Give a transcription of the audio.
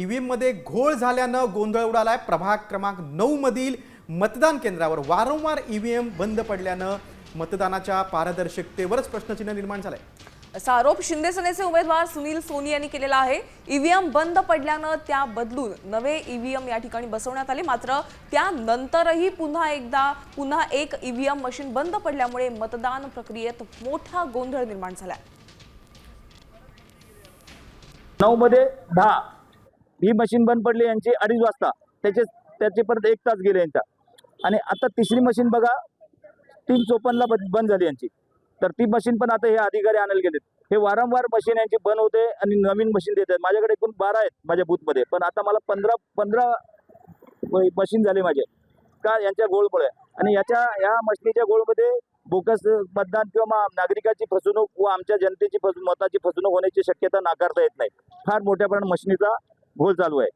EVM मध्ये घोळ झाल्यानं गोंधळ उडालाय। प्रभाग क्रमांक 9 मधील मतदान केंद्रावर वारंवार ईव्हीएम बंद पडल्यानं मतदानाच्या पारदर्शकतेवरच प्रश्नचिन्ह निर्माण झालंय। असा आरोप शिंदे सेनेचे उमेदवार सुनील सोनी यांनी केलेला आहे। ईव्हीएम बंद पडल्यानं त्या बदलून नवे ईव्हीएम या ठिकाणी बसवण्यात आले, मात्र त्यानंतरही पुन्हा एक ईव्हीएम मशीन बंद पडल्यामुळे मतदान प्रक्रियेत मोठा गोंधळ निर्माण झाला। 9 मध्ये 10 ही मशीन बंद पडली यांची 2:30 वाजता, त्याचे परत 1 तास गेले यांचा। आणि आता तिसरी मशीन बघा 3:54 ला बंद झाली यांची। तर ती मशीन पण आता हे अधिकारी आणायला गेलेत। हे वारंवार मशीन यांची बंद होते आणि नवीन मशीन देतात। माझ्याकडे एकूण 12 आहेत माझ्या बूथमध्ये, पण आता मला 15 मशीन झाले माझे का यांच्या गोळमुळे। आणि या मशीनीच्या गोळमध्ये बोगस मतदान किंवा नागरिकाची फसवणूक व आमच्या जनतेची मताची फसवणूक होण्याची शक्यता नाकारता येत नाही। फार मोठ्या प्रमाणात मशिनीचा घोळ चालू आहे।